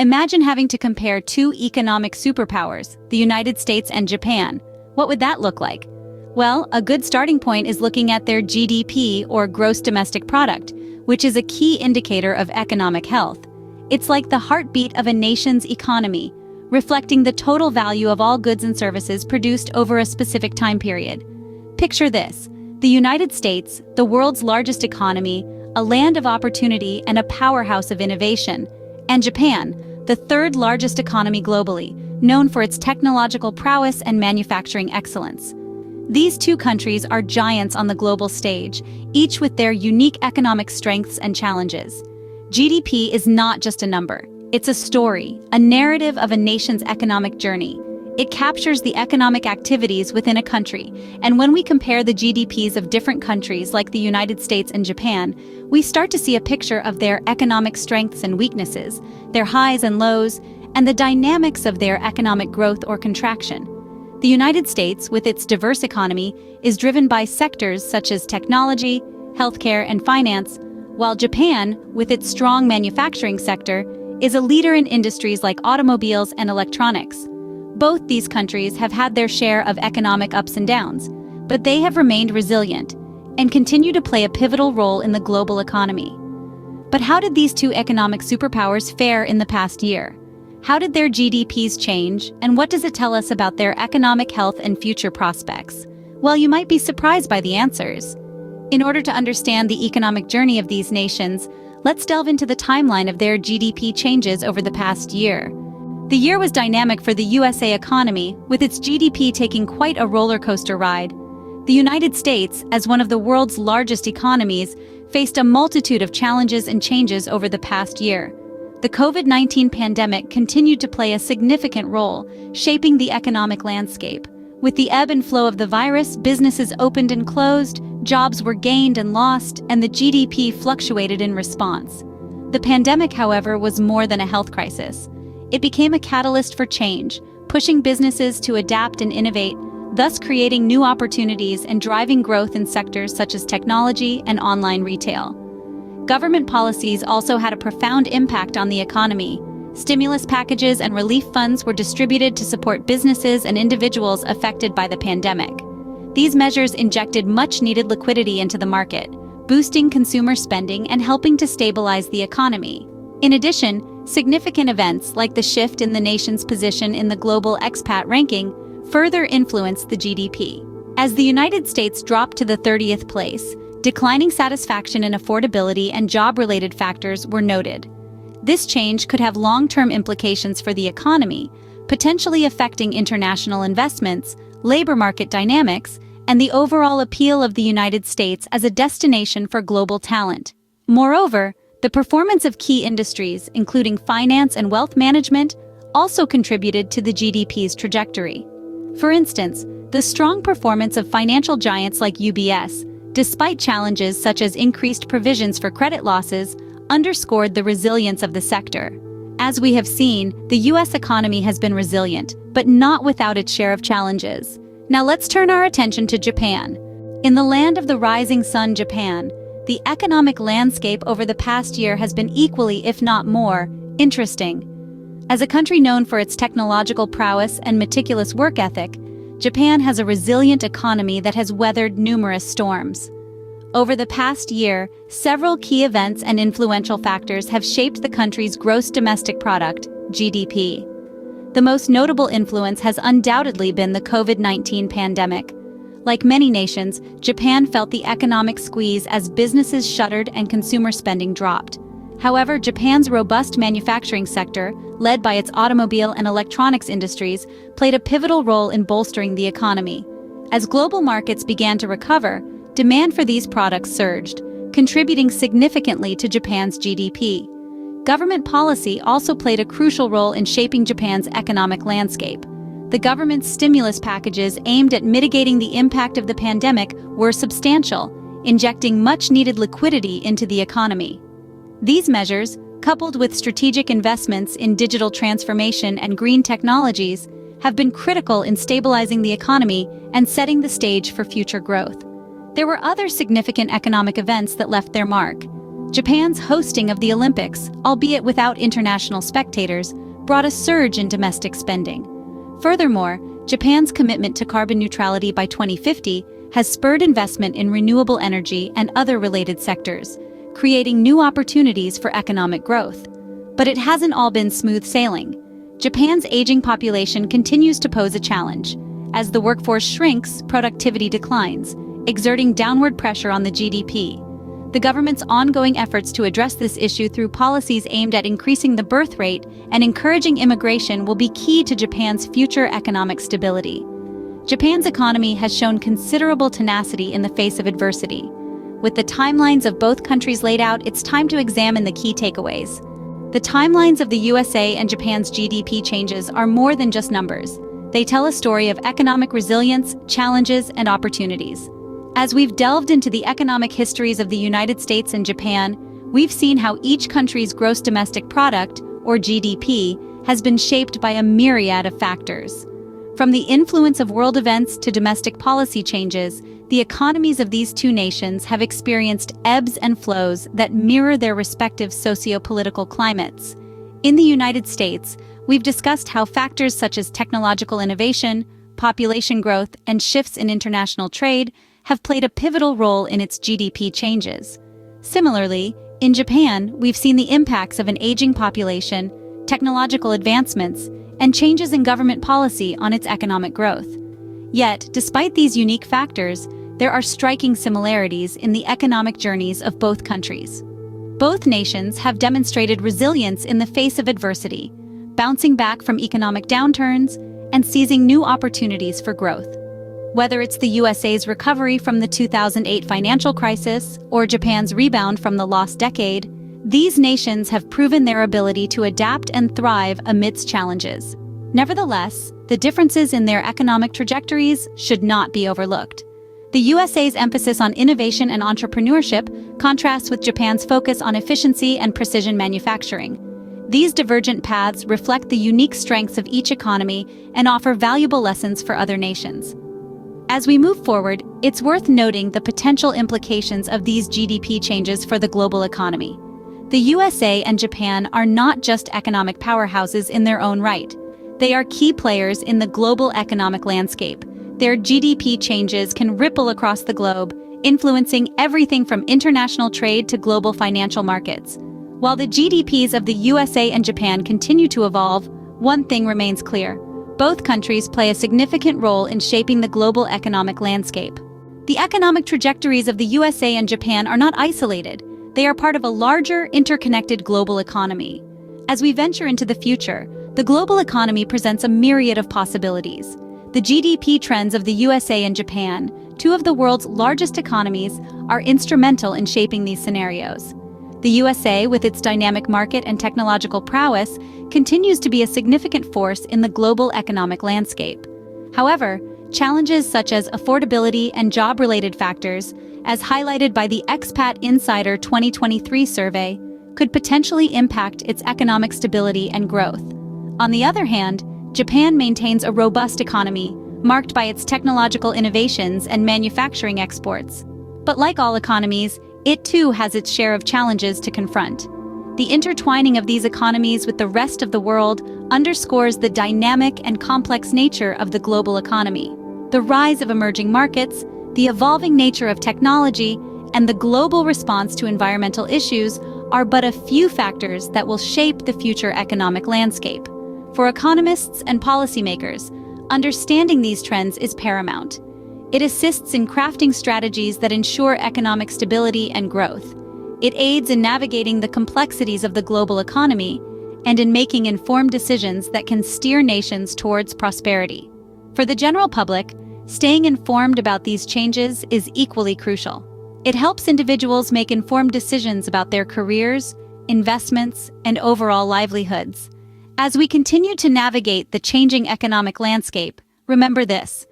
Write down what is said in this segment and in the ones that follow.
Imagine having to compare two economic superpowers, the United States and Japan. What would that look like? Well, a good starting point is looking at their GDP, or gross domestic product, which is a key indicator of economic health. It's like the heartbeat of a nation's economy, reflecting the total value of all goods and services produced over a specific time period. Picture this: the United States, the world's largest economy, a land of opportunity and a powerhouse of innovation, and Japan, the third largest economy globally, known for its technological prowess and manufacturing excellence. These two countries are giants on the global stage, each with their unique economic strengths and challenges. GDP is not just a number. It's a story, a narrative of a nation's economic journey. It captures the economic activities within a country, and when we compare the GDPs of different countries like the United States and Japan, we start to see a picture of their economic strengths and weaknesses, their highs and lows, and the dynamics of their economic growth or contraction. The United States, with its diverse economy, is driven by sectors such as technology, healthcare, and finance, while Japan, with its strong manufacturing sector, is a leader in industries like automobiles and electronics. Both these countries have had their share of economic ups and downs, but they have remained resilient and continue to play a pivotal role in the global economy. But how did these two economic superpowers fare in the past year? How did their GDPs change, and what does it tell us about their economic health and future prospects? Well, you might be surprised by the answers. In order to understand the economic journey of these nations, let's delve into the timeline of their GDP changes over the past year. The year was dynamic for the USA economy, with its GDP taking quite a roller coaster ride. The United States, as one of the world's largest economies, faced a multitude of challenges and changes over the past year. The COVID-19 pandemic continued to play a significant role, shaping the economic landscape. With the ebb and flow of the virus, businesses opened and closed, jobs were gained and lost, and the GDP fluctuated in response. The pandemic, however, was more than a health crisis. It became a catalyst for change, pushing businesses to adapt and innovate, thus creating new opportunities and driving growth in sectors such as technology and online retail. Government policies also had a profound impact on the economy. Stimulus packages and relief funds were distributed to support businesses and individuals affected by the pandemic. These measures injected much-needed liquidity into the market, boosting consumer spending and helping to stabilize the economy. In addition, significant events like the shift in the nation's position in the global expat ranking further influenced the GDP. As the United States dropped to the 30th place, declining satisfaction and affordability and job-related factors were noted. This change could have long-term implications for the economy, potentially affecting international investments, labor market dynamics, and the overall appeal of the United States as a destination for global talent. Moreover, the performance of key industries, including finance and wealth management, also contributed to the GDP's trajectory. For instance, the strong performance of financial giants like UBS, despite challenges such as increased provisions for credit losses, underscored the resilience of the sector. As we have seen, the U.S. economy has been resilient, but not without its share of challenges. Now let's turn our attention to Japan. In the land of the rising sun, Japan, the economic landscape over the past year has been equally, if not more, interesting. As a country known for its technological prowess and meticulous work ethic, Japan has a resilient economy that has weathered numerous storms. Over the past year, several key events and influential factors have shaped the country's gross domestic product, GDP. The most notable influence has undoubtedly been the COVID-19 pandemic. Like many nations, Japan felt the economic squeeze as businesses shuttered and consumer spending dropped. However, Japan's robust manufacturing sector, led by its automobile and electronics industries, played a pivotal role in bolstering the economy. As global markets began to recover, demand for these products surged, contributing significantly to Japan's GDP. Government policy also played a crucial role in shaping Japan's economic landscape. The government's stimulus packages aimed at mitigating the impact of the pandemic were substantial, injecting much-needed liquidity into the economy. These measures, coupled with strategic investments in digital transformation and green technologies, have been critical in stabilizing the economy and setting the stage for future growth. There were other significant economic events that left their mark. Japan's hosting of the Olympics, albeit without international spectators, brought a surge in domestic spending. Furthermore, Japan's commitment to carbon neutrality by 2050 has spurred investment in renewable energy and other related sectors, creating new opportunities for economic growth. But it hasn't all been smooth sailing. Japan's aging population continues to pose a challenge. As the workforce shrinks, productivity declines, exerting downward pressure on the GDP. The government's ongoing efforts to address this issue through policies aimed at increasing the birth rate and encouraging immigration will be key to Japan's future economic stability. Japan's economy has shown considerable tenacity in the face of adversity. With the timelines of both countries laid out, it's time to examine the key takeaways. The timelines of the USA and Japan's GDP changes are more than just numbers. They tell a story of economic resilience, challenges, and opportunities. As we've delved into the economic histories of the United States and Japan, we've seen how each country's gross domestic product, or GDP, has been shaped by a myriad of factors. From the influence of world events to domestic policy changes, the economies of these two nations have experienced ebbs and flows that mirror their respective socio-political climates. In the United States, we've discussed how factors such as technological innovation, population growth, and shifts in international trade have played a pivotal role in its GDP changes. Similarly, in Japan, we've seen the impacts of an aging population, technological advancements, and changes in government policy on its economic growth. Yet, despite these unique factors, there are striking similarities in the economic journeys of both countries. Both nations have demonstrated resilience in the face of adversity, bouncing back from economic downturns and seizing new opportunities for growth. Whether it's the USA's recovery from the 2008 financial crisis or Japan's rebound from the lost decade, these nations have proven their ability to adapt and thrive amidst challenges. Nevertheless, the differences in their economic trajectories should not be overlooked. The USA's emphasis on innovation and entrepreneurship contrasts with Japan's focus on efficiency and precision manufacturing. These divergent paths reflect the unique strengths of each economy and offer valuable lessons for other nations. As we move forward, it's worth noting the potential implications of these GDP changes for the global economy. The USA and Japan are not just economic powerhouses in their own right. They are key players in the global economic landscape. Their GDP changes can ripple across the globe, influencing everything from international trade to global financial markets. While the GDPs of the USA and Japan continue to evolve, one thing remains clear. Both countries play a significant role in shaping the global economic landscape. The economic trajectories of the USA and Japan are not isolated. They are part of a larger, interconnected global economy. As we venture into the future, the global economy presents a myriad of possibilities. The GDP trends of the USA and Japan, two of the world's largest economies, are instrumental in shaping these scenarios. The USA, with its dynamic market and technological prowess, continues to be a significant force in the global economic landscape. However, challenges such as affordability and job-related factors, as highlighted by the Expat Insider 2023 survey, could potentially impact its economic stability and growth. On the other hand, Japan maintains a robust economy, marked by its technological innovations and manufacturing exports. But like all economies, it too has its share of challenges to confront. The intertwining of these economies with the rest of the world underscores the dynamic and complex nature of the global economy. The rise of emerging markets, the evolving nature of technology, and the global response to environmental issues are but a few factors that will shape the future economic landscape. For economists and policymakers, understanding these trends is paramount. It assists in crafting strategies that ensure economic stability and growth. It aids in navigating the complexities of the global economy and in making informed decisions that can steer nations towards prosperity. For the general public, staying informed about these changes is equally crucial. It helps individuals make informed decisions about their careers, investments, and overall livelihoods. As we continue to navigate the changing economic landscape, remember this: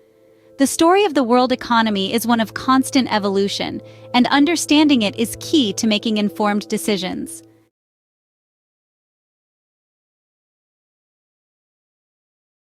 the story of the world economy is one of constant evolution, and understanding it is key to making informed decisions.